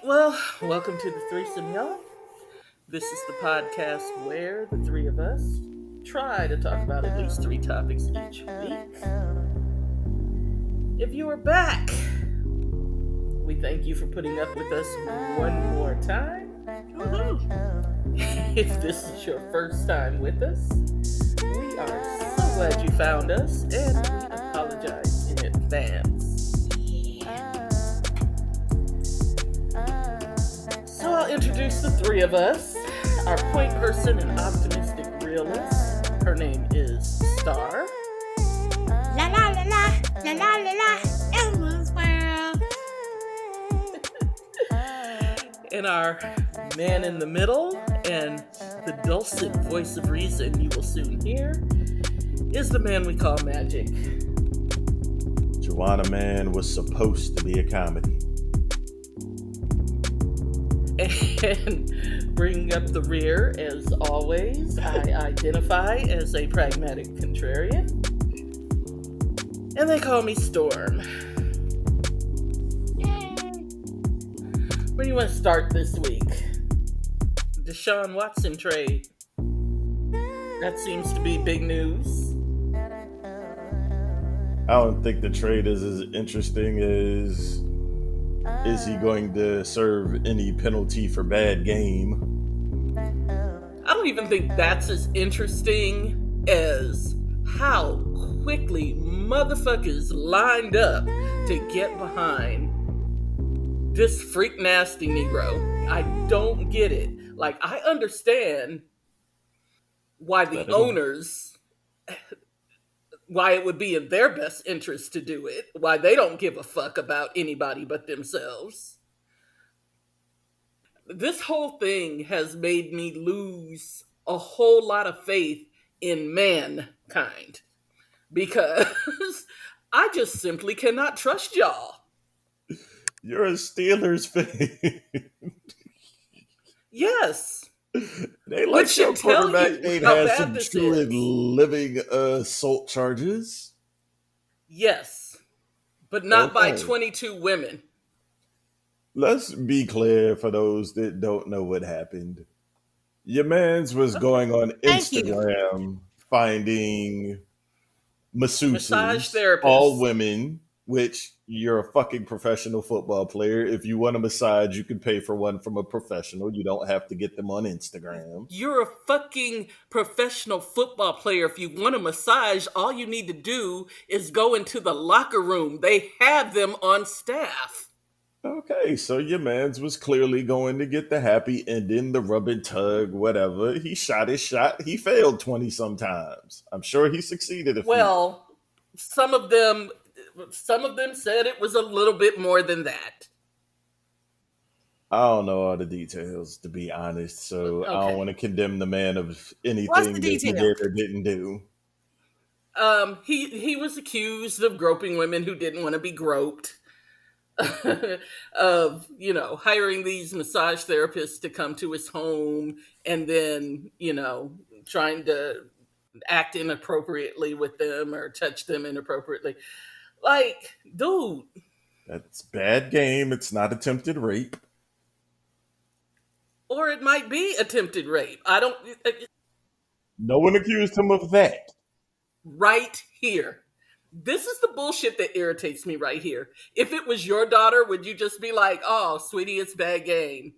Well, welcome to the threesome, y'all. This is the podcast where the three of us try to talk about at least three topics each week. If you are back, we thank you for putting up with us one more time. If this is your first time with us, we are so glad you found us and we apologize in advance. So I'll introduce the three of us. Our point person and optimistic realist. Her name is Star. La la la la la la la la Elmo's world. And our man in the middle and the dulcet voice of reason you will soon hear is the man we call Magic. Joanna Man was supposed to be a comedy. And bringing up the rear, as always, I identify as a pragmatic contrarian. And they call me Storm. Where do you want to start this week? Deshaun Watson trade. That seems to be big news. I don't think the trade is as interesting as is he going to serve any penalty for bad game? I don't even think that's as interesting as how quickly motherfuckers lined up to get behind this freak nasty Negro. I don't get it. Like, I understand why the owners, why it would be in their best interest to do it, why they don't give a fuck about anybody but themselves. This whole thing has made me lose a whole lot of faith in mankind because I just simply cannot trust y'all. You're a Steelers fan. Yes. They like your quarterback ain't had some true and living assault charges. Yes. But not by 22 women. Let's be clear for those that don't know what happened. Your mans was going on Instagram finding massage therapists, all women, which you're a fucking professional football player. If you want a massage, you can pay for one from a professional. You don't have to get them on Instagram. You're a fucking professional football player. If you want a massage, all you need to do is go into the locker room. They have them on staff. Okay, so your man's was clearly going to get the happy ending, the rub and tug, whatever. He shot his shot. He failed 20 sometimes. I'm sure he succeeded a few. Some of them said it was a little bit more than that. I don't know all the details, to be honest, so okay. I don't want to condemn the man of anything that he did or didn't do. He was accused of groping women who didn't want to be groped. Of, hiring these massage therapists to come to his home and then, trying to act inappropriately with them or touch them inappropriately. Like, dude. That's bad game. It's not attempted rape. Or it might be attempted rape. No one accused him of that. Right here. This is the bullshit that irritates me right here. If it was your daughter, would you just be like, oh, sweetie, it's bad game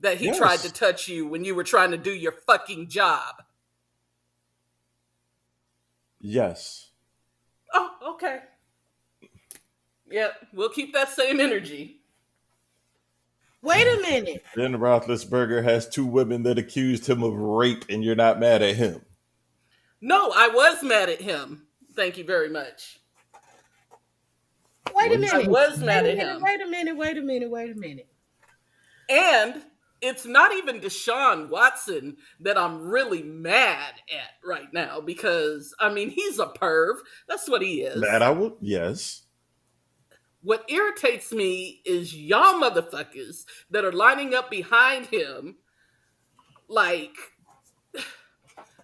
that he tried to touch you when you were trying to do your fucking job? Yes. Oh, okay. Yeah, we'll keep that same energy. Wait a minute. Ben Roethlisberger has two women that accused him of rape, and you're not mad at him. No, I was mad at him. Thank you very much. Wait a minute. I was mad at him. Wait a minute. And it's not even Deshaun Watson that I'm really mad at right now because, he's a perv. That's what he is. Mad, yes. What irritates me is y'all motherfuckers that are lining up behind him like...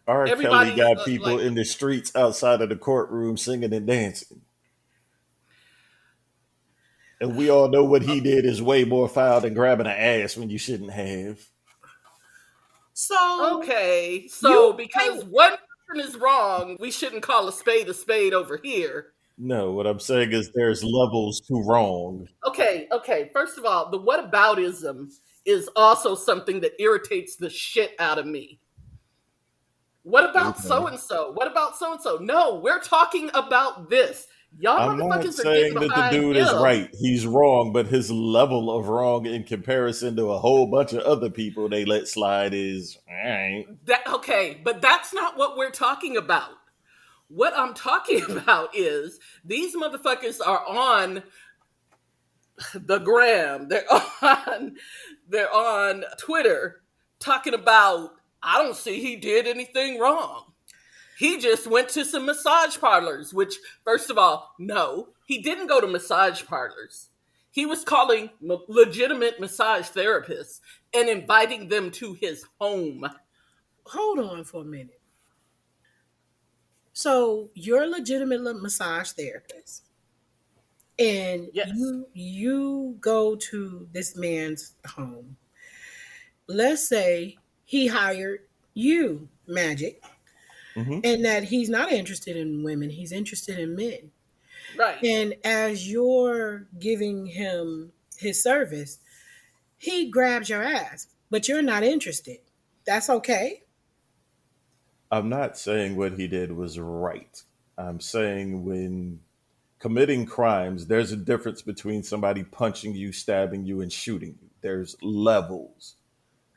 R. Kelly got people in the streets outside of the courtroom singing and dancing. And we all know what he did is way more foul than grabbing an ass when you shouldn't have. So Okay, you so because one person is wrong, we shouldn't call a spade over here. No, what I'm saying is there's levels to wrong. Okay. First of all, the whataboutism is also something that irritates the shit out of me. What about so Okay. and so? What about so and so? No, we're talking about this. Y'all I'm not motherfuckers are getting saying that the behind dude is him. right. He's wrong, but his level of wrong in comparison to a whole bunch of other people they let slide is all right. But that's not what we're talking about. What I'm talking about is these motherfuckers are on the gram. They're on Twitter talking about I don't see he did anything wrong. He just went to some massage parlors, which first of all, no, he didn't go to massage parlors. He was calling legitimate massage therapists and inviting them to his home. hold on for a minute. So you're a legitimate massage therapist, and Yes. you go to this man's home. Let's say he hired you, Magic, Hmm. and that he's not interested in women, he's interested in men. Right. And as you're giving him his service, he grabs your ass, but you're not interested. That's okay. I'm not saying what he did was right. I'm saying when committing crimes, there's a difference between somebody punching you, stabbing you, and shooting you. There's levels.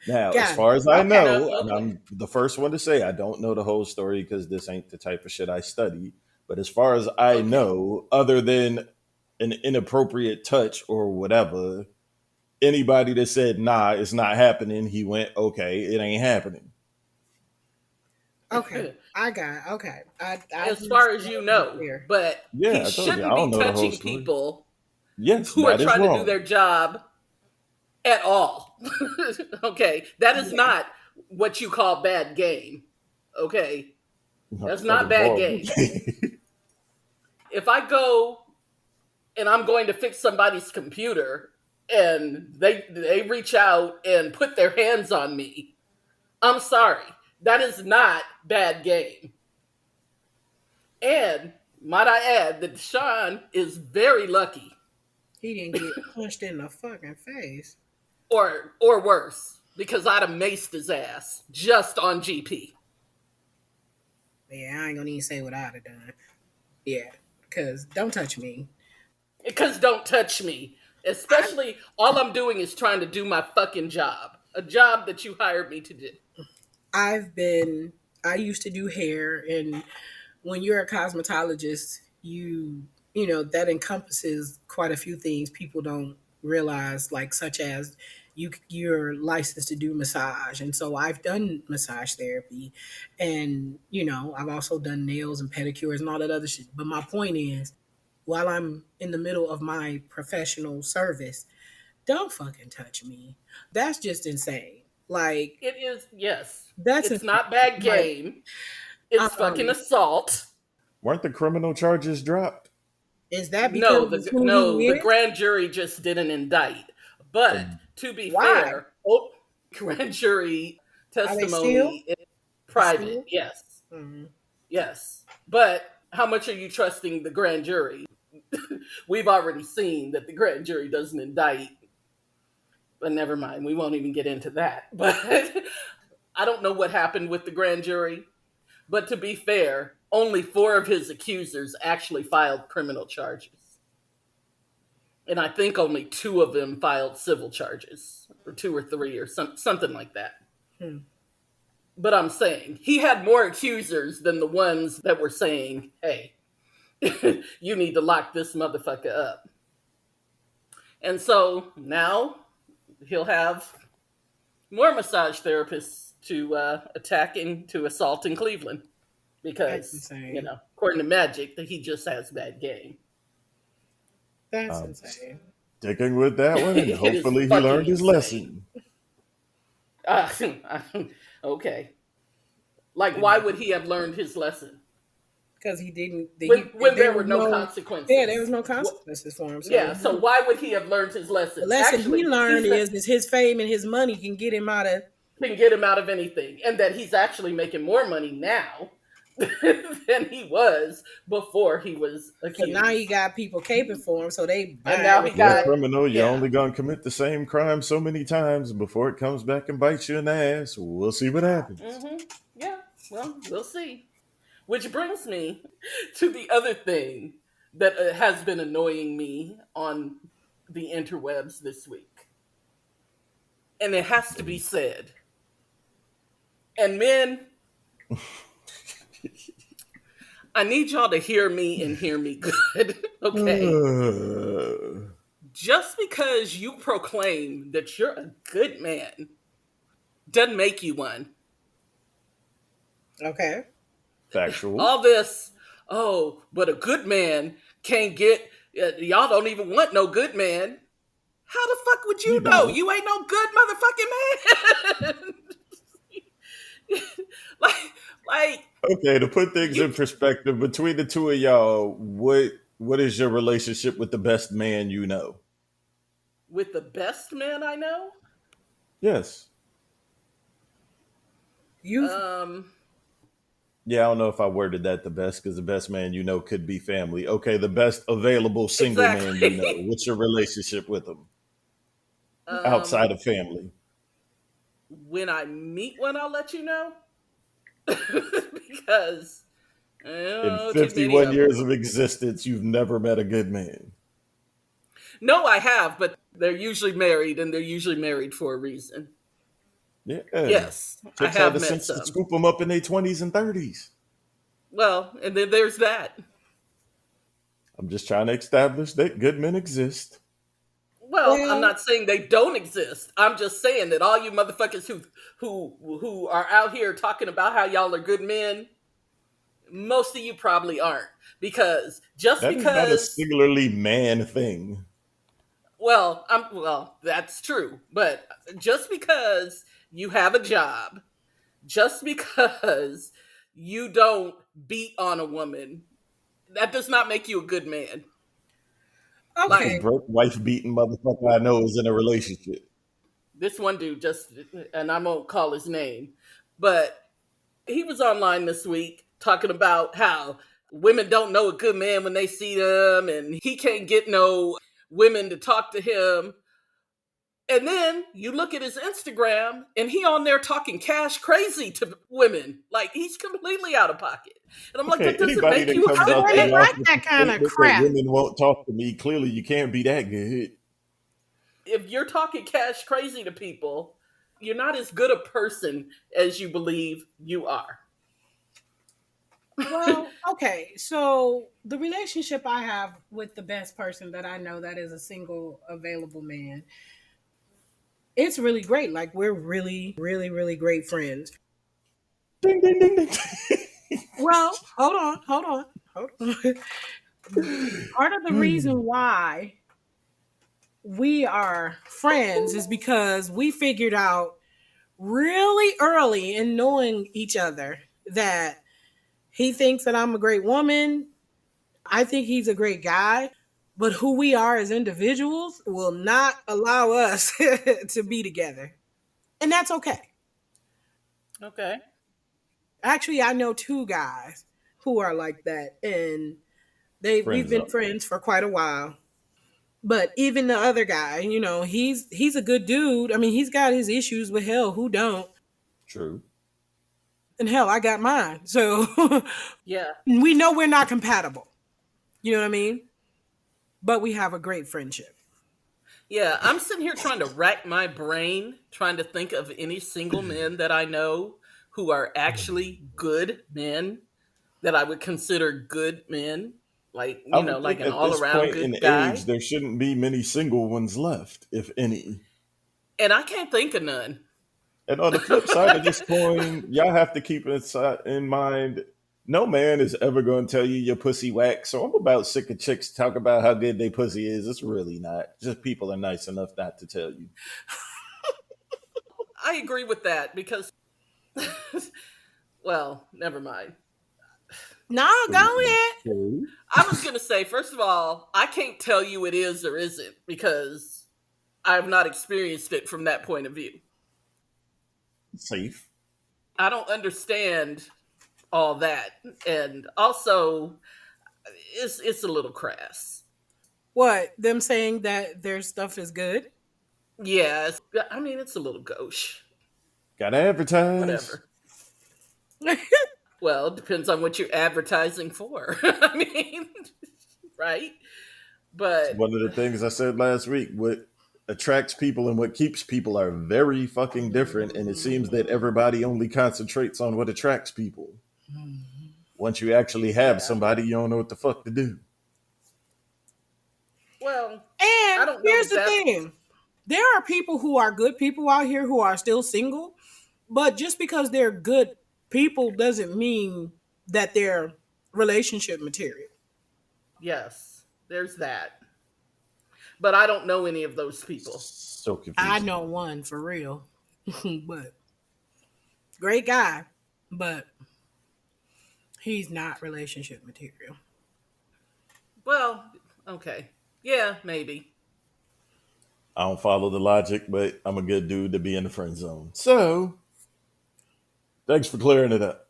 Now, as Got it. far as I Okay. No, know, and okay. I'm the first one to say I don't know the whole story because this ain't the type of shit I study. But as far as I Okay. know, other than an inappropriate touch or whatever, anybody that said, nah, it's not happening, he went, okay, it ain't happening. Okay. I got it. Okay. I As just far as you want to be know, clear. but he Yeah, I told you, I shouldn't be don't know the whole touching story. people Yes, who are that is trying to do wrong. their job at all. Okay, that is Yeah. not what you call bad game. Okay, that's not Fucking bad horrible. game. If I go and I'm going to fix somebody's computer and they reach out and put their hands on me, I'm sorry. That is not bad game. And might I add that Deshaun is very lucky, He didn't get punched in the fucking face. or worse, because I'd have maced his ass just on GP. Yeah, I ain't gonna even say what I'd have done. Yeah, because don't touch me. Because don't touch me. I, Especially all I'm doing is trying to do my fucking job. A job that you hired me to do. I used to do hair, and when you're a cosmetologist, you know that encompasses quite a few things people don't realize, like such as you're licensed to do massage, and so I've done massage therapy, and I've also done nails and pedicures and all that other shit. But my point is, while I'm in the middle of my professional service, don't fucking touch me. That's just insane. Like It is, yes. that's It's insane. not bad Like game. It's fucking um, assault. Weren't the criminal charges dropped? is that because No, of who no, he the is? grand jury just didn't indict. But Um, to be Why? fair, grand jury Are they still? testimony is It's private. still? Yes. Mhm. Yes. But how much are you trusting the grand jury? We've already seen that the grand jury doesn't indict. But never mind, we won't even get into that. But I don't know what happened with the grand jury. But to be fair, only four of his accusers actually filed criminal charges. And I think only two of them filed civil charges, or two or three, or something like that. Hmm. But I'm saying he had more accusers than the ones that were saying, hey, you need to lock this motherfucker up. And so now he'll have more massage therapists to attack and to assault in Cleveland That's because, insane. according to Magic, that he just has bad game. That's I'm insane. sticking with that one, and It is hopefully he fucking learned his insane. lesson. Uh, okay. Like, why would he have learned his lesson? because he didn't. when There there was were no no. Yeah, there was consequences. no consequences for him. Yeah, So so why would he have learned his the lesson? lesson he Actually, learned is his fame and his money can get him out of. can get him out of anything, and that he's actually making more money now than he was before he was So now he accused. got people caping for him, so they And buying now he You're a got, it. criminal. You're yeah. only going to commit the same crime so many times before it comes back and bites you in the ass. We'll see what happens. Yeah, well, we'll see. Which brings me to the other thing that has been annoying me on the interwebs this week. And it has to be said. And men, I need y'all to hear me and hear me good, okay? Just because you proclaim that you're a good man doesn't make you one. Okay. Factual. All this, oh, but a good man can't get, y'all don't even want no good man. How the fuck would We you know? don't. You ain't no good motherfucking man. like, like Okay, to put things you in perspective, between the two of y'all, what is your relationship with the best man you know? with the best man I know. Yes. You Um, Yeah, I don't know if I worded that the best because the best man you know could be family. Okay, the best available single man you know. exactly. What's your relationship with him outside um, of family? when I meet one, I'll let you know because I don't In know too many 51 of them. years of existence, you've never met a good man. No, I have, but they're usually married, and they're usually married for a reason. Yeah. Yes, I Chicks had have the met sense to some. scoop them up in their 20s and 30s. Well, and then there's that. I'm just trying to establish that good men exist. Well, I'm well, not saying they don't exist. I'm just saying that all you motherfuckers who are out here talking about how y'all are good men, most of you probably aren't. Because just That is not a because, singularly man thing. well, that's true. But just because you have a job, just because you don't beat on a woman, that does not make you a good man. Every okay. Like, broke, wife beating motherfucker I know is in a relationship. this one dude just, and I won't call his name, but he was online this week talking about how women don't know a good man when they see them, and he can't get no women to talk to him. And then you look at his Instagram, and he on there talking cash crazy to women, like he's completely out of pocket. And I'm like, Okay, that doesn't anybody make that you a comes good out Oh, their he man. mouth like with the that kind of statement that crap. women won't talk to me, clearly you can't be that good. If you're talking cash crazy to people, you're not as good a person as you believe you are. Well, okay. So the relationship I have with the best person that I know that is a single available man, it's really great. Like we're really, really, really great friends. Ding, ding, ding, ding. Well, hold on. Part of the reason why we are friends is because we figured out really early in knowing each other that he thinks that I'm a great woman. I think he's a great guy. But who we are as individuals will not allow us to be together. And that's okay. Okay. Actually, I know two guys who are like that. And we've Friend been zone. friends for quite a while. But even the other guy, he's a good dude. I mean, he's got his issues with hell. Who don't? True. And hell, I got mine. So Yeah. we know we're not compatible. You know what I mean? But we have a great friendship. Yeah, I'm sitting here trying to rack my brain, trying to think of any single men that I know who are actually good men that I would consider good men. Like, I you know, would like think an at all this around point in good age, guy. there shouldn't be many single ones left, if any. And I can't think of none. And on the flip side of this coin, y'all have to keep in mind no man is ever going to tell you your pussy whack. So I'm about sick of chicks talk about how good they pussy is. It's really not. Just people are nice enough not to tell you. I agree with that because, well, never mind. No, go ahead. Okay. I was going to say, first of all, I can't tell you it is or isn't because I've not experienced it from that point of view. Safe. I don't understand all that. And also, it's a little crass. What? Them saying that their stuff is good? Yeah, I mean, it's a little gauche. Gotta advertise. Whatever. Well, it depends on what you're advertising for. I mean, right? It's But one of the things I said last week. What attracts people and what keeps people are very fucking different, and it seems that everybody only concentrates on what attracts people. Once you actually have yeah. somebody, you don't know what the fuck to do. Well, I And don't know here's that the that's thing. There are people who are good people out here who are still single, but just because they're good people doesn't mean that they're relationship material. yes, there's that. But I don't know any of those people. So I confusing. know one for real, but great guy, but he's not relationship material. Well, okay. Yeah, maybe. I don't follow the logic, but I'm a good dude to be in the friend zone. So, thanks for clearing it up.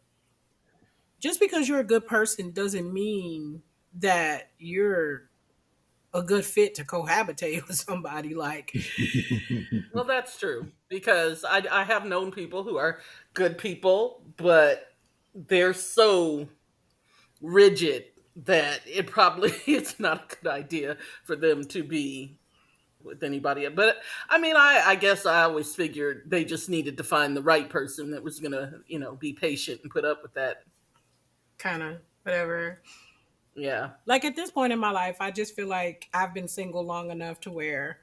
Just because you're a good person doesn't mean that you're a good fit to cohabitate with somebody. Like, Well, that's true because I have known people who are good people, but they're so rigid that it probably is not a good idea for them to be with anybody. But I mean, I guess I always figured they just needed to find the right person that was gonna, be patient and put up with that. kind of whatever. Yeah. Like, at this point in my life, I just feel like I've been single long enough to where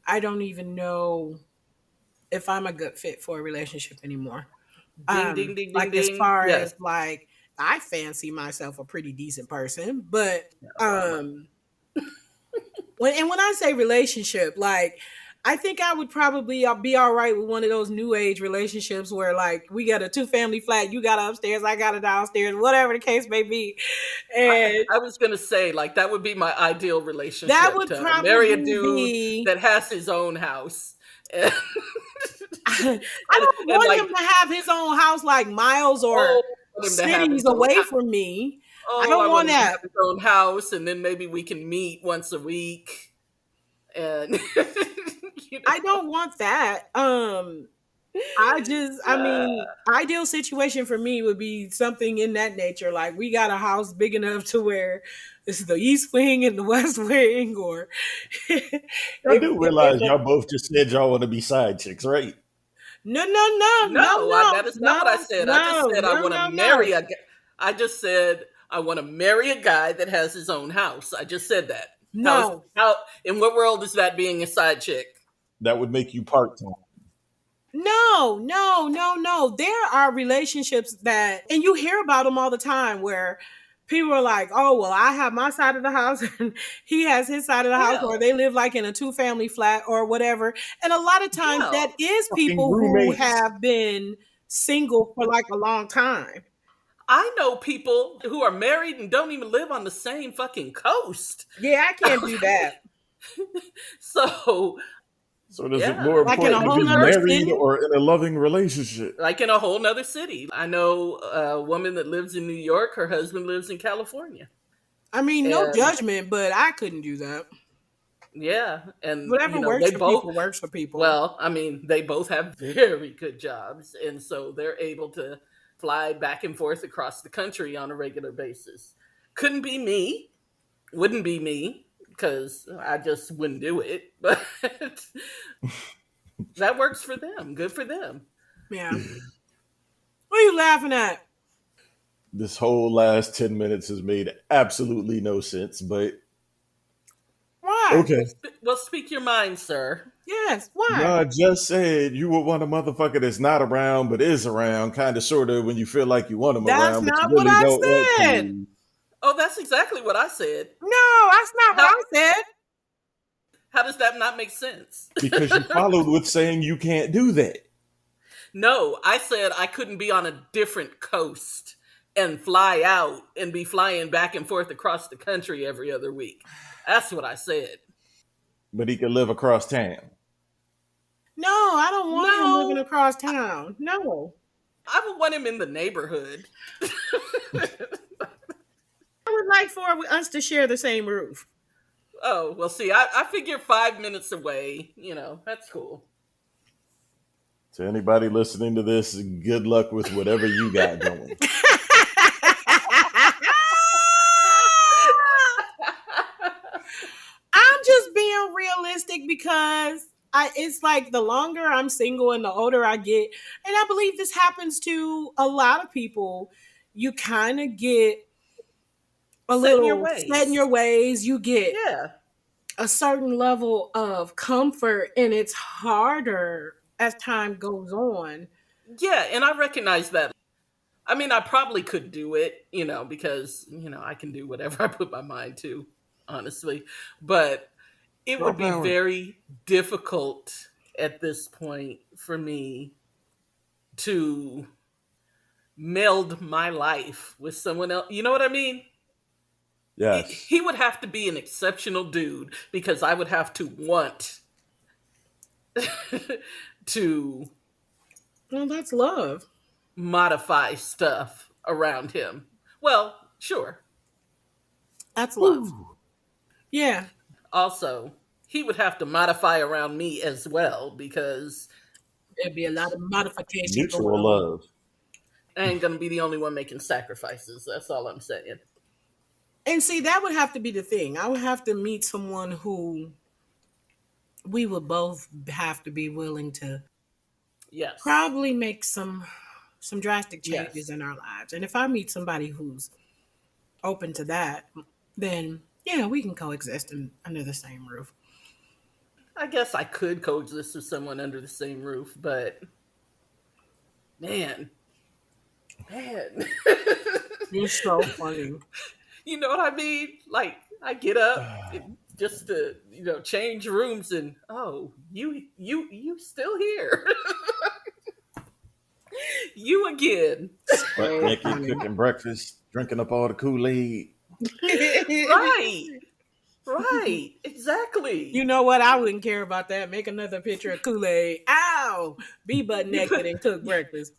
I don't even know if I'm a good fit for a relationship anymore. Ding ding ding ding Like, as ding. far Yes. as like, I fancy myself a pretty decent person, but Oh my. when I say relationship, like, I think I would probably be all right with one of those new age relationships where, like, we got a two family flat, you got a upstairs, I got a downstairs, whatever the case may be, and I was gonna say, like, that would be my ideal that relationship, would to marry a probably dude be. that has his own house. And, I and, don't and want like, him to have his own house like miles or oh, I want him to have cities his own away house. from me. I Oh, I don't want want him to that. have his own house, and then maybe we can meet once a week. And you I know, don't want that. I uh, mean, ideal situation for me would be something in that nature. Like, we got a house big enough to where this is the east wing and the west wing, or I do if realize y'all both just said y'all want to be side chicks, right? no, no, no, no, no, no, that is not what I no, said. I just no, said I no, want to no, no. marry a. I just said I want to marry a guy that has his own house. I just said that. No, How in what world is that being a side chick? That would make you part time. no, no, no, no. There are relationships that, and you hear about them all the time, where people are like, oh, well, I have my side of the house and he has his side of the house, or Hell, they live like in a two-family flat or whatever. And a lot of times that hell. is Fucking people who roommates. have been single for like a long time. I know people who are married and don't even live on the same fucking coast. Yeah, I can't do that. So So does it yeah, more Like, in a important to whole get nother married city. or in a loving relationship? like in a whole nother city. I know a woman that lives in New York. Her husband lives in California, I mean, no and judgment, but I couldn't do that. yeah, and Whatever they works for both. people works for people. Well, I mean, they both have very good jobs, and so they're able to fly back and forth across the country on a regular basis. Couldn't be me. Wouldn't be me because I just wouldn't do it. But that works for them. Good for them. Yeah. What are you laughing at? This whole last 10 minutes has made absolutely no sense, but Why? okay. Well, speak your mind, sir. Yes, No, why? I just said you would want a motherfucker that's not around but is around, kind of sort of when you feel like you want him That's around, but you not what really I don't want said. to Oh, that's exactly what I said. No, that's not what How I said. how does that not make sense? because you followed with saying you can't do that. No, I said I couldn't be on a different coast and fly out and be flying back and forth across the country every other week. That's what I said. But he could live across town. No, I don't want him living No, across town. No. I would want him in the neighborhood. I would like for us to share the same roof. Oh, well, see, I figure 5 minutes away. That's cool. To anybody listening to this, good luck with whatever you got going. I'm just being realistic because it's like the longer I'm single and the older I get, and I believe this happens to a lot of people, you kind of get a Set in your little set in ways. your ways. You get Yeah. a certain level of comfort, and it's harder as time goes on. Yeah, and I recognize that. I mean, I probably could do it, because, I can do whatever I put my mind to, honestly. But it Girl would be power. very difficult at this point for me to meld my life with someone else. You know what I mean? Yes. He would have to be an exceptional dude because I would have to want to Well, that's love. modify stuff around him. Well, sure. That's love. Woo. Yeah. Also, he would have to modify around me as well because There'd be a lot of modification going Mutual on. love. I ain't gonna be the only one making sacrifices. That's all I'm saying. And see, that would have to be the thing. I would have to meet someone who we would both have to be willing to Yes. probably make some drastic changes Yes. in our lives. And if I meet somebody who's open to that, then yeah, we can coexist under the same roof. I guess I could coexist with someone under the same roof, but man, man. You're so funny. You know what I mean? Like I get up just to change rooms, and oh, you still here? You again? Butt So naked, funny. cooking breakfast, drinking up all the Kool-Aid. Right, right, exactly. You know what? I wouldn't care about that. Make another picture of Kool-Aid. Ow! Be butt You naked put and cook breakfast.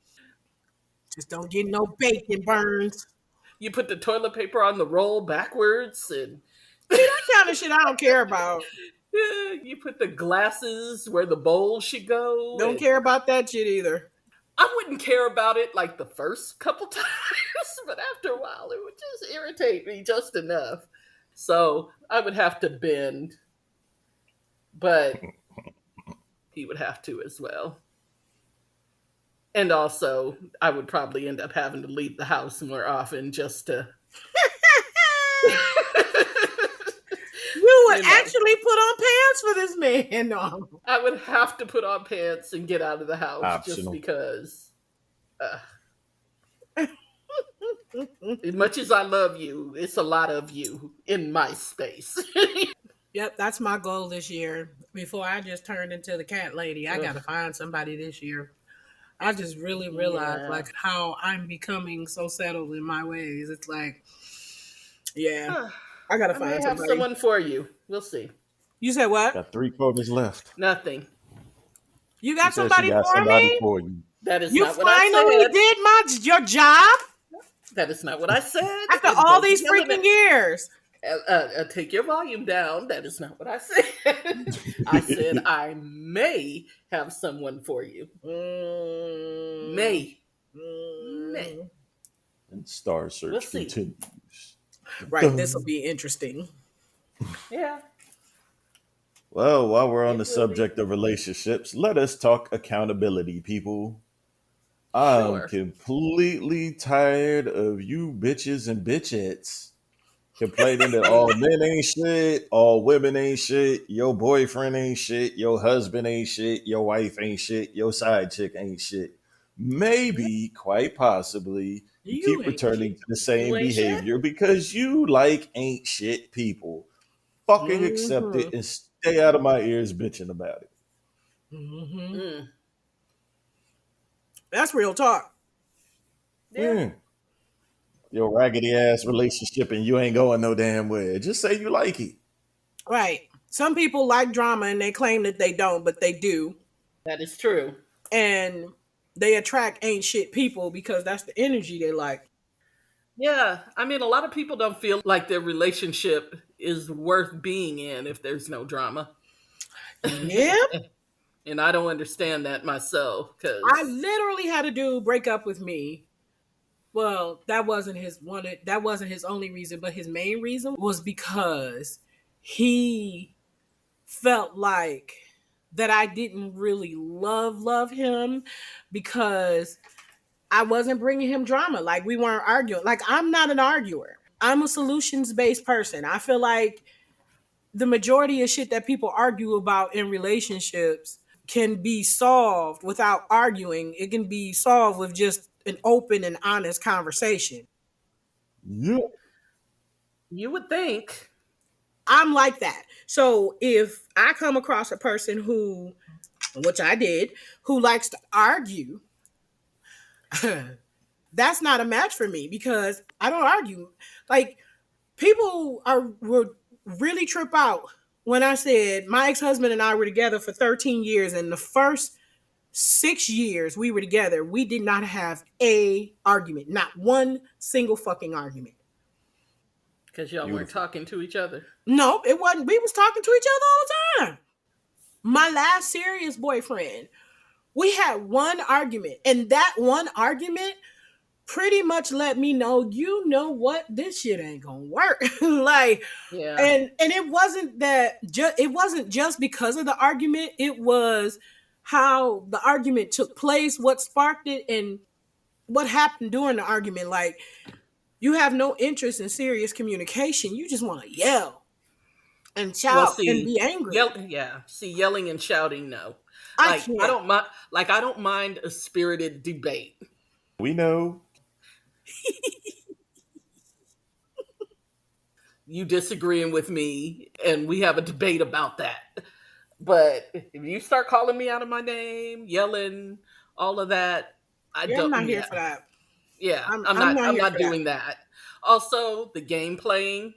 Just don't get no bacon burns. you put the toilet paper on the roll backwards, and See, that kind of shit I don't care about. you put the glasses where the bowl should go, Don't and care about that shit either. I wouldn't care about it like the first couple times, but after a while, it would just irritate me just enough. So I would have to bend, but he would have to as well. And also, I would probably end up having to leave the house more often just to, You would you know, actually put on pants for this man. No. I would have to put on pants and get out of the house just Optional. because, uh, as much as I love you, it's a lot of you in my space. Yep, that's my goal this year. Before I just turned into the cat lady, I got to Ugh, find somebody this year. I just really realized yeah. like how I'm becoming so settled in my ways. It's like, yeah, I got to I may find have somebody. someone for you. We'll see. You said what? Got 3 quarters left. Nothing. You She got said she somebody got for somebody me? for you. That is You not what I finally said. did your job That is not what I said. after And all don't be these yelling freaking at. years. Take your volume down. That is not what I said. I said I may have someone for you. Mm, May. May. mm. And Star We'll Search see. continues. Right, this will Dun. be interesting. Yeah, Well, while we're on the it will be. subject of relationships, let us talk accountability, people. I'm Sure. completely tired of you bitches and bitchettes complaining that all men ain't shit, all women ain't shit, your boyfriend ain't shit, your husband ain't shit, your wife ain't shit, your side chick ain't shit. Maybe, quite possibly, you You keep ain't returning shit. to the You same ain't shit. behavior because you like ain't shit people. Fucking accept Mm-hmm. it and stay out of my ears bitching about it. Mm-hmm. Mm. That's real talk. Yeah. Yeah. your raggedy ass relationship and you ain't going no damn way. Just say you like it. Right. Some people like drama and they claim that they don't, but they do. That is true. And they attract ain't shit people because that's the energy they like. Yeah, I mean, a lot of people don't feel like their relationship is worth being in if there's no drama. Yep. And I don't understand that myself I because, literally had a dude break up with me. Well, that wasn't his only reason, but his main reason was because he felt like that I didn't really love him because I wasn't bringing him drama. Like we weren't arguing. Like I'm not an arguer. I'm a solutions based person. I feel like the majority of shit that people argue about in relationships can be solved without arguing. It can be solved with just an open and honest conversation. Yeah. you would think. I'm like that. So if I come across a person who, which I did, who likes to argue, that's not a match for me because I don't argue. Like people would really trip out when I said my ex-husband and I were together for 13 years and the first 6 years we were together, we did not have a argument, not one single fucking argument. Because y'all weren't Beautiful. talking to each other. No, it wasn't. We was talking to each other all the time. My last serious boyfriend, we had one argument, and that one argument pretty much let me know, you know what, this shit ain't gonna work. Like, Yeah. and it wasn't that it wasn't just because of the argument, it was how the argument took place, what sparked it, and what happened during the argument. Like, you have no interest in serious communication, you just want to yell and Well, shout and see, be angry. yeah. See, yelling and shouting, no. I Like I can't. don't mind. Like I don't mind a spirited debate. We know. You disagreeing with me, and we have a debate about that. But if you start calling me out of my name, yelling, all of that, I Yeah, I'm not don't. here Yeah, for that. yeah. I'm I'm not. not I'm here not for that. doing that. Also, the game playing.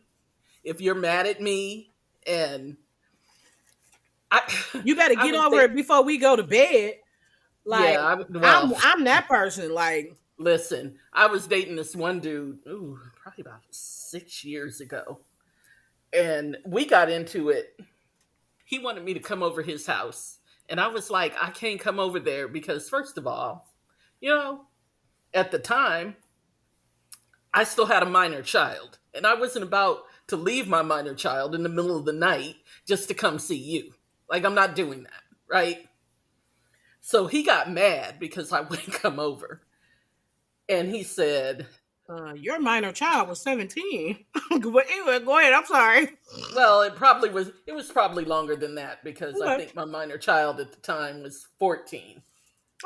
If you're mad at me, and I, You better I get was over think. it before we go to bed. Like Yeah. Well, I'm that person. Like listen. I was dating this one dude. Ooh, probably about 6 years ago, and we got into it. He wanted me to come over his house. And I was like, I can't come over there because, first of all, you know, at the time, I still had a minor child. And I wasn't about to leave my minor child in the middle of the night just to come see you. Like, I'm not doing that, right? So he got mad because I wouldn't come over. And he said, your minor child was 17. But anyway, go ahead. I'm sorry. well, it was probably longer than that because I Okay. think my minor child at the time was 14.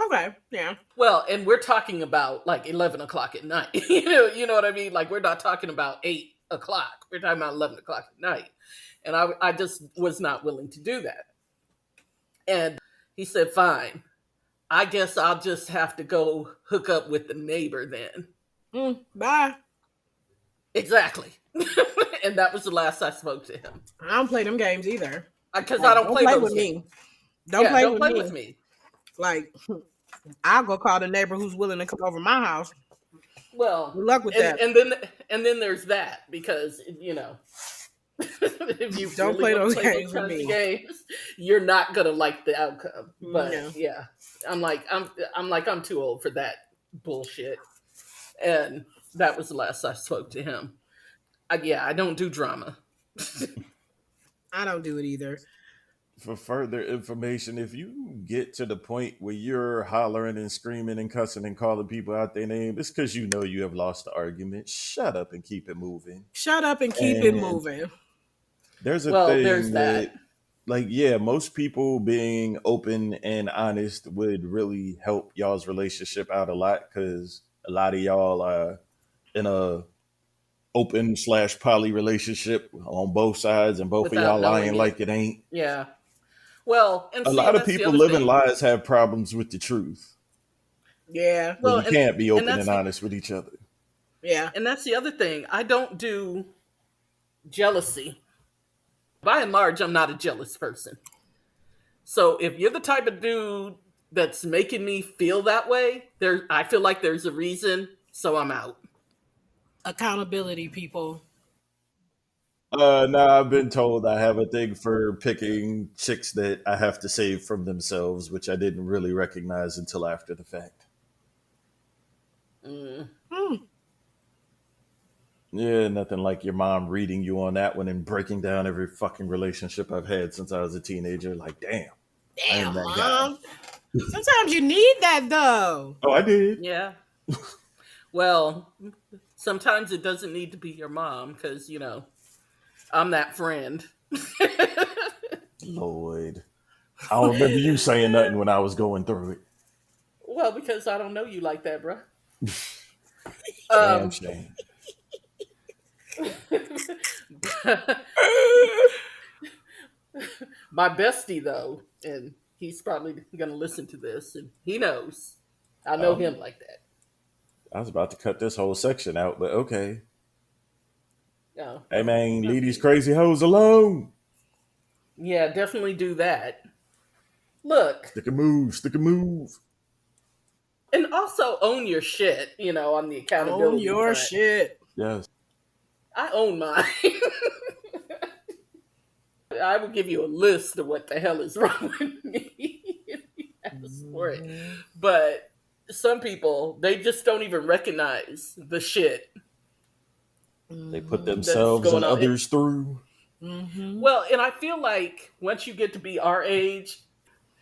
Okay. Yeah. Well, and we're talking about like 11 o'clock at night. You know what I mean? Like we're not talking about 8 o'clock. We're talking about 11 o'clock at night. And I just was not willing to do that. And he said, fine, I guess I'll just have to go hook up with the neighbor then. Bye. Exactly. And that was the last I spoke to him. I don't play them games either. Because I Like, don't don't play play those with games. me. Don't Yeah, play don't with play with me. me. Like, I'll go call the neighbor who's willing to come over my house. Well, Good luck with that. and then there's that because if you Don't really play want those to play those games with kinds of me. games, you're not gonna like the outcome. But No. yeah, I'm too old for that bullshit. And that was the last I spoke to him. I don't do drama. I don't do it either. For further information, if you get to the point where you're hollering and screaming and cussing and calling people out their name, it's because you know you have lost the argument. Shut up and keep it moving. Shut up and keep it And moving. there's a Well, there's thing that. that, like, yeah, most people being open and honest would really help y'all's relationship out a lot because a lot of y'all are in a open slash poly relationship on both sides, and both of Without y'all lying knowing it. like it ain't. Yeah. Well, and A see, lot and of that's the people other living thing. lies have problems with the truth Yeah. because Well, you can't be and open that's and the honest with each other. Yeah. And that's the other thing. I don't do jealousy. By and large, I'm not a jealous person. So if you're the type of dude that's making me feel that way, I feel like there's a reason, so I'm out. Accountability, people. No, I've been told I have a thing for picking chicks that I have to save from themselves, which I didn't really recognize until after the fact. Mm. Hmm. Yeah, nothing like your mom reading you on that one and breaking down every fucking relationship I've had since I was a teenager. Like, damn, I am Damn, that guy. mom. Sometimes you need that though. Oh, I did. Yeah. Well, sometimes it doesn't need to be your mom because, I'm that friend. Lord. I don't remember you saying nothing when I was going through it. Well, because I don't know you like that, bro. Damn Um, shame. my bestie, though, and he's probably going to listen to this, and he knows. I know Oh, him like that. I was about to cut this whole section out, but okay. Oh, Hey well, man, leave these okay. crazy hoes alone. Yeah, definitely do that. Look, Stick a move, stick a move. and also own your shit, on the Own accountability your front. shit. Yes. I own mine. I will give you a list of what the hell is wrong with me if you ask for it. Mm-hmm. But some people, they just don't even recognize the shit They put Mm-hmm. that's themselves going and on. others through. Mm-hmm. Well, and I feel like once you get to be our age,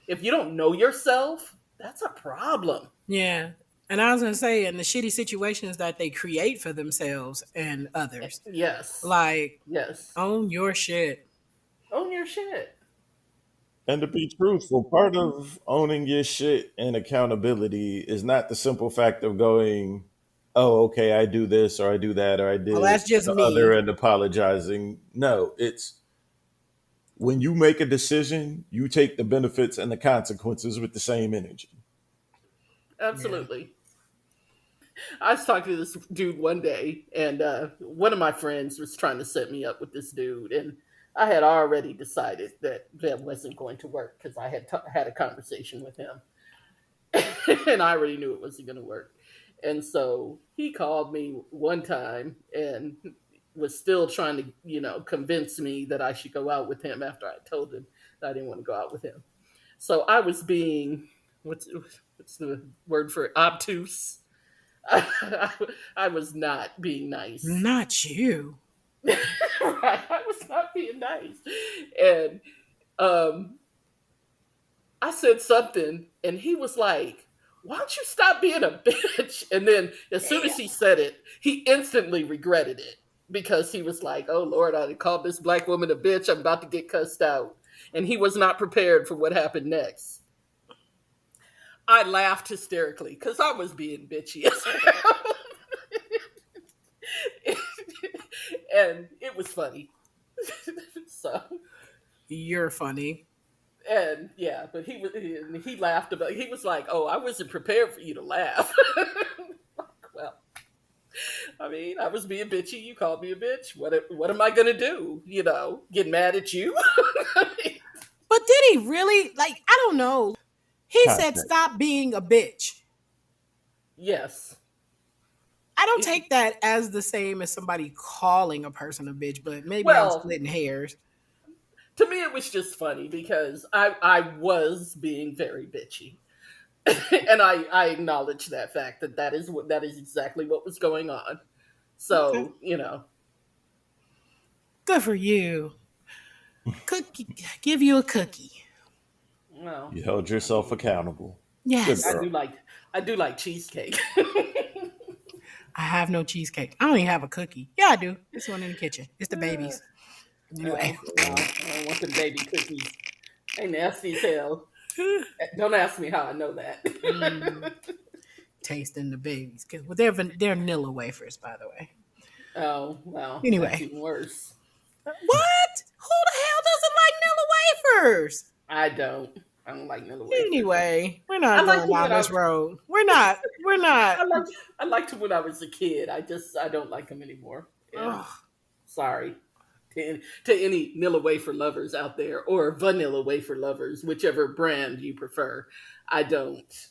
if you don't know yourself, that's a problem. Yeah. And I was gonna say, in the shitty situations that they create for themselves and others, Yes. like Yes. own your shit. Own your shit. And to be truthful, part of owning your shit and accountability is not the simple fact of going, oh, okay, I do this or I do that or I Well, did that's just the other me. and apologizing. No, it's when you make a decision, you take the benefits and the consequences with the same energy. Yeah. Absolutely. I was talking to this dude one day, and one of my friends was trying to set me up with this dude, and I had already decided that that wasn't going to work because I had a conversation with him, and I already knew it wasn't going to work. And so he called me one time and was still trying to, convince me that I should go out with him after I told him that I didn't want to go out with him. So I was being, what's the word for it? Obtuse. I was not being nice. Not you. Right, I was not being nice. And um, I said something, and he was like, "Why don't you stop being a bitch?" And then, as soon as Damn. he said it, he instantly regretted it because he was like, "Oh Lord, I called this black woman a bitch. I'm about to get cussed out," and he was not prepared for what happened next. I laughed hysterically because I was being bitchy as hell. And it was funny. So, You're funny. and yeah, but he laughed about. He was like, "Oh, I wasn't prepared for you to laugh." Well, I mean, I was being bitchy. You called me a bitch. What am I gonna do? Get mad at you? But did he really? Like, I don't know. He said, Context. stop being a bitch. Yes. I don't take that as the same as somebody calling a person a bitch, but maybe I'm Well, splitting hairs. to me, it was just funny because I was being very bitchy. And I acknowledge that fact that is exactly what was going on. Okay. So Good for you. Cookie, give you a cookie. well, You held I yourself mean, accountable. Good Yes. girl. I do like cheesecake. I have no cheesecake. I don't even have a cookie. Yeah, I do. It's one in the kitchen. It's the Uh, baby's. Anyway. well, I don't want them baby cookies. They nasty as hell. Don't ask me how I know that. Mm, tasting the babies. Well, they're vanilla wafers, by the way. Oh well, that's Anyway. even worse. What? Who the hell doesn't like vanilla wafers? I don't. I don't like Nilla wafers. Anyway, we're I not like going them down when I this road. We're not. We're not. I liked I liked him when I was a kid. I don't like him anymore. And Ugh. sorry to any Nilla wafer lovers out there or vanilla wafer lovers, whichever brand you prefer. I don't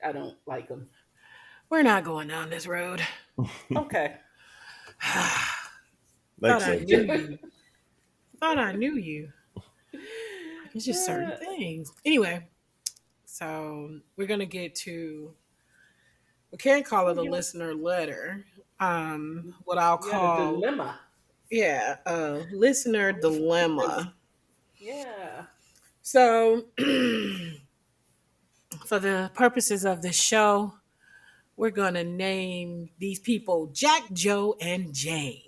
I don't like him. We're not going down this road. Okay. Thought Next I knew subject. you. Thought I knew you. Like, it's just certain things. Anyway, so we're gonna get to, we can't call it a You listener letter. What I'll had a call, dilemma. yeah, a listener dilemma. Yeah. So for the purposes of this show, we're gonna name these people Jack, Joe, and Jane.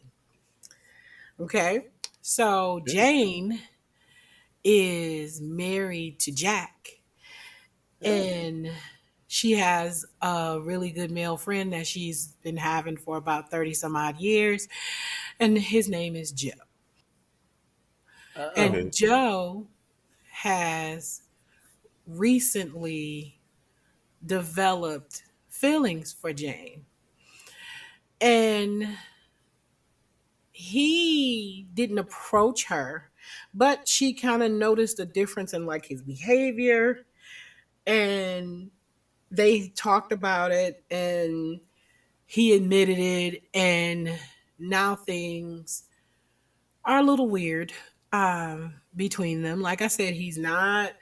Okay. So Okay. Jane is married to Jack, Oh. and she has a really good male friend that she's been having for about 30 some odd years, and his name is Joe. Uh Go And ahead. Joe has recently developed feelings for Jane. And he didn't approach her, but she kind of noticed a difference in like his behavior, and they talked about it, and he admitted it, and now things are a little weird between them. Like I said, he's not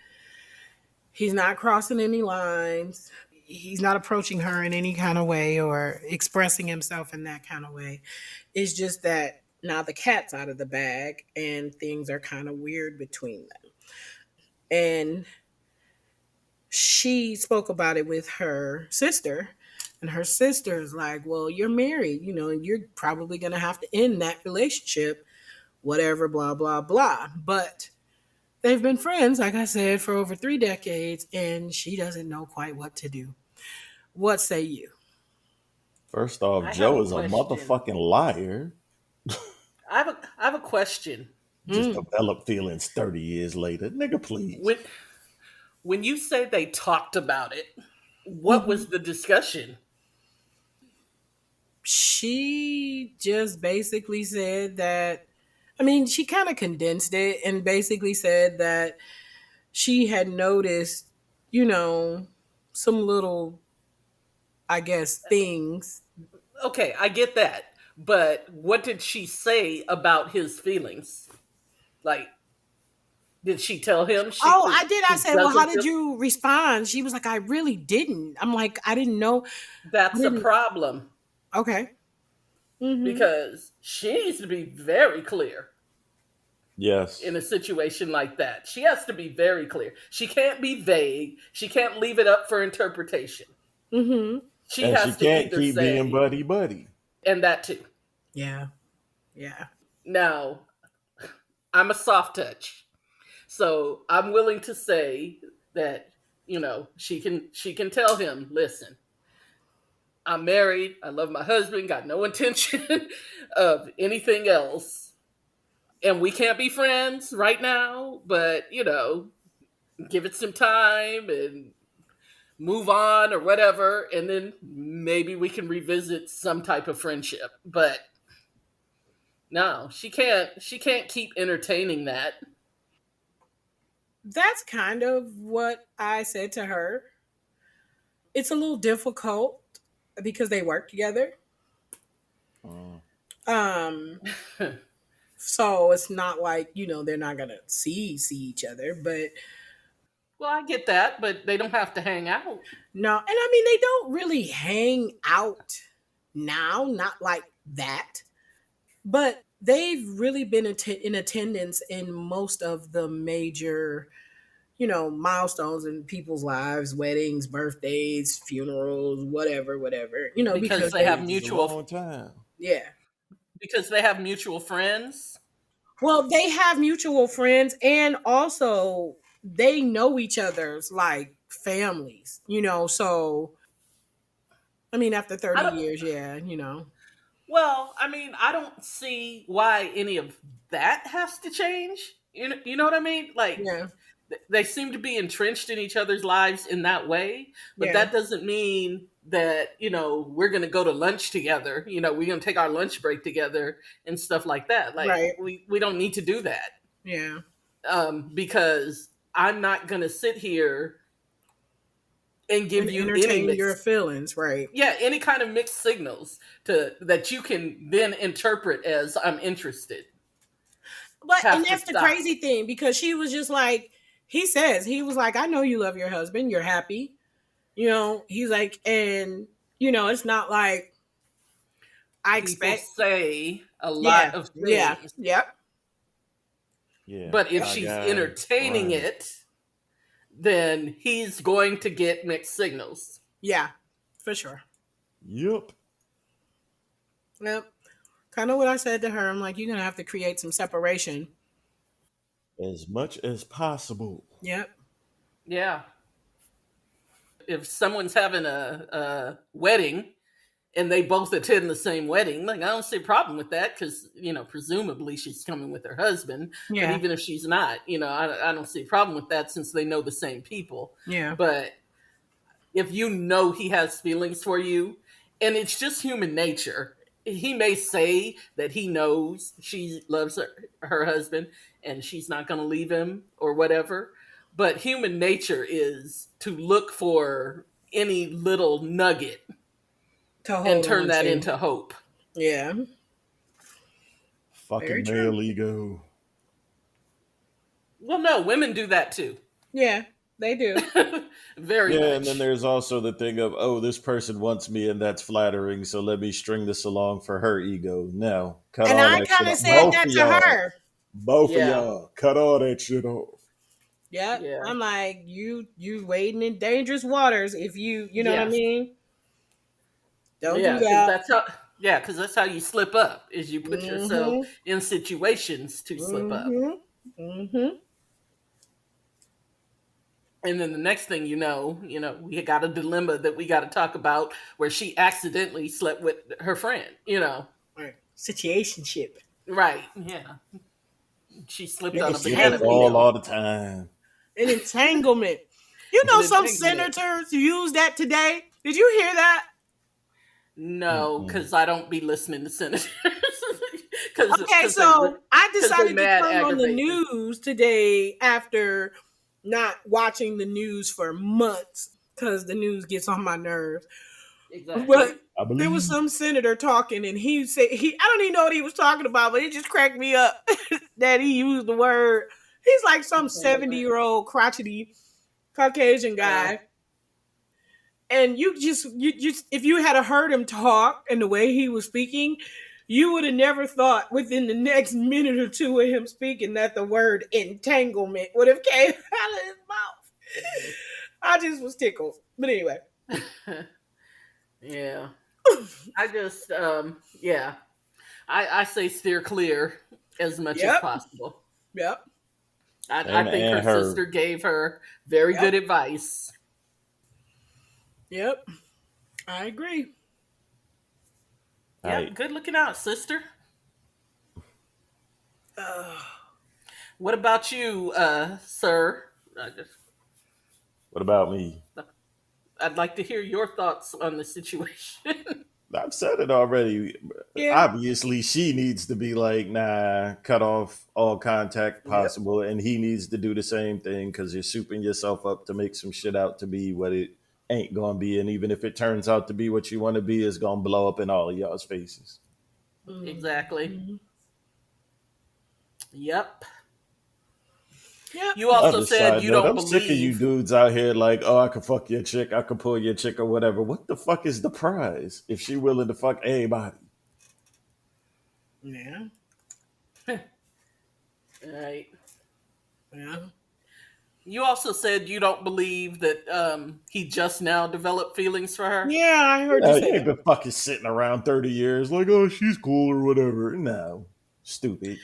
crossing any lines. He's not approaching her in any kind of way or expressing himself in that kind of way. It's just that now the cat's out of the bag and things are kind of weird between them. And she spoke about it with her sister, and her sister's like, well, you're married, and you're probably going to have to end that relationship, whatever, blah, blah, blah. But they've been friends, like I said, for over 3 decades, and she doesn't know quite what to do. What say you? First off, I have a Joe is a question. motherfucking liar. I have a question. Just Mm. developed feelings 30 years later. Nigga, please. When when you say they talked about it, what Mhm. was the discussion? She just basically said that, I mean, she kind of condensed it and basically said that she had noticed, you know, some little, I guess, things. Okay, I get that. But what did she say about his feelings? Like, did she tell him Oh, I did. I she said, well, how doesn't did feel you respond? She was like, I really didn't. I'm like, I didn't know. I that's a didn't. problem? Okay. Mm-hmm. Because she needs to be very clear in Yes. a situation like that. She has to be very clear. She can't be vague. She can't leave it up for interpretation. Mm-hmm. She And she has to can't either keep being say, buddy buddy. and that too. Yeah. Yeah. Now, I'm a soft touch. So I'm willing to say that, she can tell him, listen, I'm married, I love my husband, got no intention of anything else. And we can't be friends right now, but give it some time and move on or whatever, and then maybe we can revisit some type of friendship. But no, she can't keep entertaining that. That's kind of what I said to her. It's a little difficult because they work together. Mm. Um, so it's not like, they're not gonna see each other, but Well, I get that, but they don't have to hang out. no, and I mean they don't really hang out now, not like that. But they've really been in attendance in most of the major, milestones in people's lives, weddings, birthdays, funerals, whatever, whatever, because because they have they, This is a mutual long time. yeah. because they have mutual friends. Well, they have mutual friends, and also they know each other's like families, so I mean, after I 30 don't. years, yeah, Well, I mean, I don't see why any of that has to change. You know what I mean? Like, yeah. they seem to be entrenched in each other's lives in that way, but Yeah. that doesn't mean that, we're going to go to lunch together. We're going to take our lunch break together and stuff like that. Like, Right. we don't need to do that. Yeah. Because I'm not going to sit here and And give you any entertain your mixed, feelings, right? yeah, any kind of mixed signals to that you can then interpret as I'm interested. And Have to that's the stop. crazy thing, because she was just like, he was like, I know you love your husband, you're happy. He's like, and it's not like I People expect. say a Yeah. lot of Yeah. things, Yep. Yeah, but if my she's guy, entertaining right. it, then he's going to get mixed signals. Yeah. For sure. Yep. Yep. Kind of what I said to her. I'm like, you're gonna have to create some separation. As much as possible. Yep. Yeah. If someone's having a wedding and they both attend the same wedding, like, I don't see a problem with that because, presumably she's coming with her husband. But Yeah. even if she's not, I don't see a problem with that since they know the same people. Yeah. But if you know he has feelings for you, and it's just human nature. He may say that he knows she loves her husband and she's not going to leave him or whatever. But human nature is to look for any little nugget To and hold turn on that to. into hope. Yeah. Very Fucking true. male ego. Well, no, women do that too. Yeah, they do. Very Yeah, and then much. there's also the thing of, oh, this person wants me and that's flattering, so let me string this along for her ego. No, cut And all I that shit kind of off. said Both that of to y'all. her. Both of Yeah. y'all. Cut all that shit off. Yep. Yeah. I'm like, you wading in dangerous waters if you know what I Yes. mean? Don't do Yeah, because that. that's how you slip up is you put yourself Mm-hmm. in situations to slip up. Mm-hmm. Mm-hmm. And then the next thing we got a dilemma that we got to talk about where she accidentally slept with her friend. Right. Situationship. Right. Yeah. She slipped An on a Niggas do that banana entanglement. all peel. the time. An entanglement. You An know, some entanglement. senators use that today. Did you hear that? No, Mm-mm. because I don't be listening to senators. Because Okay, they so I because they decided to mad turn on the aggravating. news today after not watching the news for months because the news gets on my nerves. Exactly. But I there was believe. some senator talking, and he said I don't even know what he was talking about, but it just cracked me up that he used the word. He's like some Entanglement. 70-year-old crotchety Caucasian Uh, guy, and you just if you had heard him talk and the way he was speaking, you would have never thought within the next minute or two of him speaking that the word entanglement would have came out of his mouth. I just was tickled. But anyway. yeah. I just yeah. I say steer clear as much as Yep. possible. Yep. I think her And sister her. gave her very Yep. good advice. Yep. I agree. Yep, Right. good looking out, sister. Uh, What about you, sir? What about me? I'd like to hear your thoughts on the situation. I've said it already. yeah. Obviously, she needs to be like, nah, cut off all contact Yep. possible. And he needs to do the same thing because you're souping yourself up to make some shit out to be what it ain't going to be. And even if it turns out to be what you want to be, it's going to blow up in all of y'all's faces. Exactly. Mm-hmm. Yep. Yep. You also Other said side you note, don't I'm sick of you believe. dudes out here like, oh, I could fuck your chick, I could pull your chick or whatever. What the fuck is the prize if she willing to fuck everybody? Yeah. Right. Yeah. You also said you don't believe that he just now developed feelings for her. Yeah, I heard you say You ain't that. been fucking sitting around 30 years like, oh, she's cool or whatever. No. Stupid.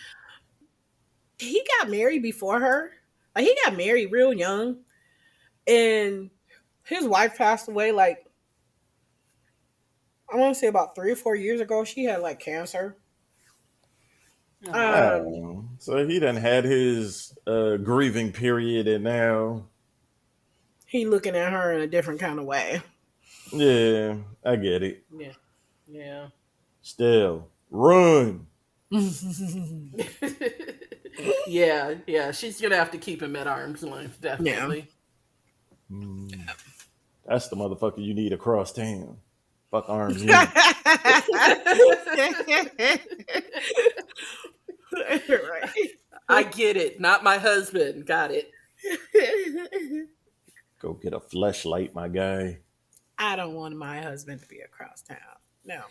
He got married before her. Like, he got married real young, and his wife passed away like I want to say about 3 or 4 years ago. She had like cancer, Oh. Um, Oh, so he done had his grieving period, and now, he looking at her in a different kind of way. yeah, I get it. Yeah. Yeah. Still, run. Yeah, yeah. She's gonna have to keep him at arm's length, Yeah. definitely. Hmm. That's the motherfucker you need across town. Fuck arms length. Right. I get it. Not my husband. Got it. Go get a fleshlight, my guy. I don't want my husband to be across town. No.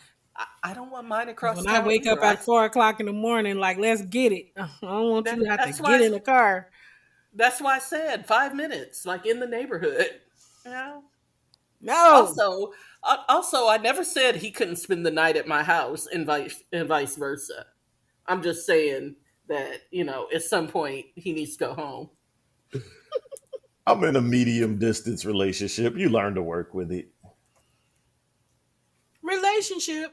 I don't want mine 'Cause across when I town wake up either. at 4 o'clock in the morning, like, let's get it. I don't want you to have to That's why. get in the car. That's why I said 5 minutes, like in the neighborhood. You know. No. Also, I never said he couldn't spend the night at my house, and vice versa. I'm just saying that at some point he needs to go home. I'm in a medium distance relationship. You learn to work with it. Relationship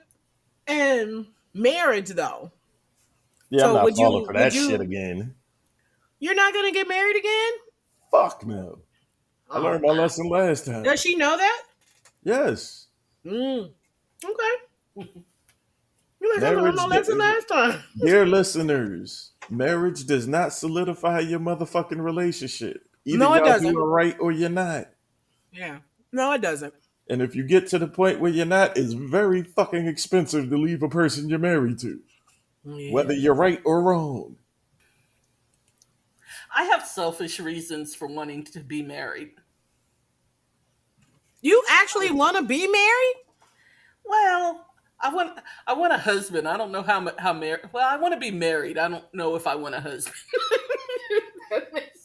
and marriage, though. Yeah, I'm So not falling for that shit again. you're not going to get married again? Fuck no. I Oh, learned my wow. lesson last time. Does she know that? Yes. Okay. You like I learned Marriage, my lesson last time. dear listeners, marriage does not solidify your motherfucking relationship. Either No, it y'all two doesn't. are right or you're not. Yeah. No, it doesn't. And if you get to the point where you're not, it's very fucking expensive to leave a person you're married to, whether Yeah. you're right or wrong. I have selfish reasons for wanting to be married. You actually want to be married? Well, I want a husband. I don't know how married. Well, I want to be married. I don't know if I want a husband. That makes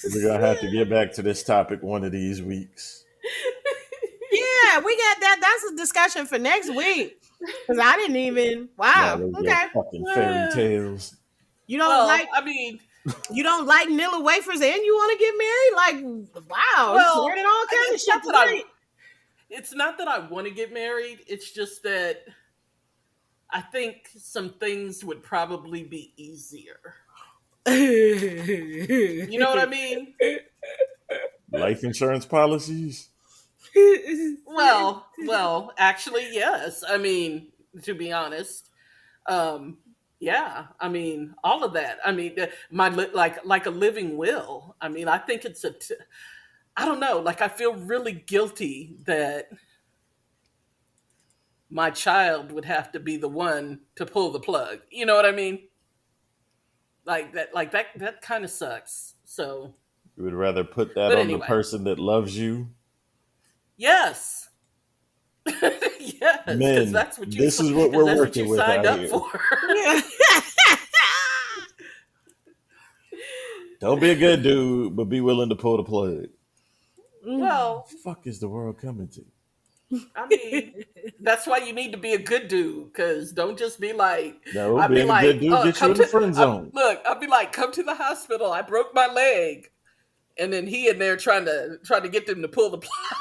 sense. We're going to have to get back to this topic one of these weeks. Yeah, we got that. That's a discussion for next week. Because I didn't even. Now Wow. those Okay. are fucking fairy tales. You don't Well, like I mean, Nilla wafers and you want to get married? Like, wow, it's well, learning all kinds of it's shit not that I. tonight. It's not that I want to get married. It's just that I think some things would probably be easier. You know what I mean? Life insurance policies? Well, actually, yes. I mean, to be honest, yeah. I mean, all of that. I mean, like a living will. I mean, I think it's I don't know. Like, I feel really guilty that my child would have to be the one to pull the plug. You know what I mean? That kind of sucks. So, You would rather put that but on the anyway, person that loves you? yes. Yes, because Men, that's what this is what we're working with signed out up here. for. Yeah. Don't be a good dude, but be willing to pull the plug. Well, Fuck is the world coming to? I mean, that's why you need to be a good dude. Because don't just be like, No, I'd be being a good like, dude gets you in the friend zone. look, I'd be like, come to the hospital. I broke my leg, and then he in there trying to get them to pull the plug.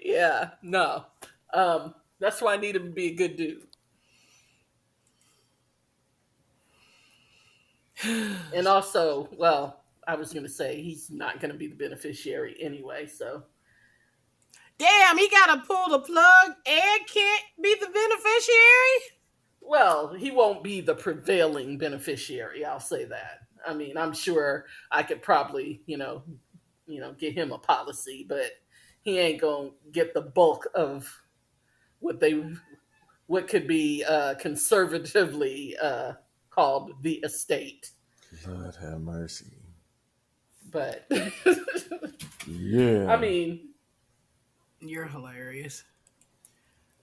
Yeah, no. That's why I need him to be a good dude. And also, well, I was going to say he's not going to be the beneficiary anyway, so. Damn, he got to pull the plug and can't be the beneficiary? Well, he won't be the prevailing beneficiary, I'll say that. I mean, I'm sure I could probably, get him a policy, but he ain't going to get the bulk of what could be conservatively called the estate. Lord have mercy. But Yeah. I mean, You're hilarious.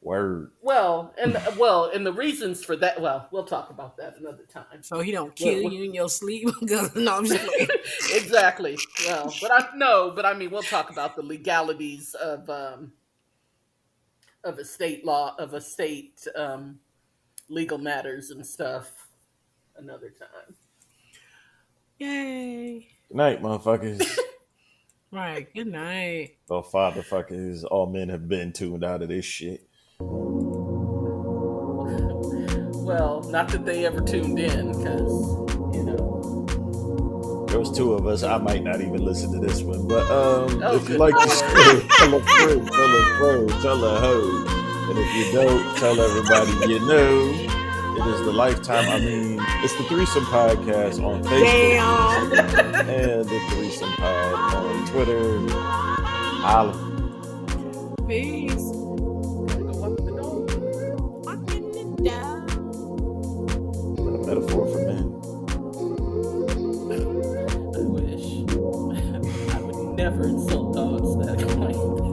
Word. and the reasons for that. Well, we'll talk about that another time. So he don't kill you in your sleep? No, I'm just playing. Exactly. Well, but I mean, we'll talk about the legalities of estate law, of estate legal matters and stuff another time. Yay. Good night, motherfuckers. Right. Good night. Oh, fatherfuckers. All men have been tuned out of this shit. Well, not that they ever tuned in, because, you know. There was two of us. I might not even listen to this one. But if you Good like the Lord. show, tell a friend, tell a bro, tell a hoe. And if you don't, tell everybody you know. It is the it's the Threesome Podcast on Facebook and the Threesome Pod on Twitter. Holla. Peace. Gotta go walk the dog. Walking it down. A metaphor for men. I wish. I would never insult dogs that way.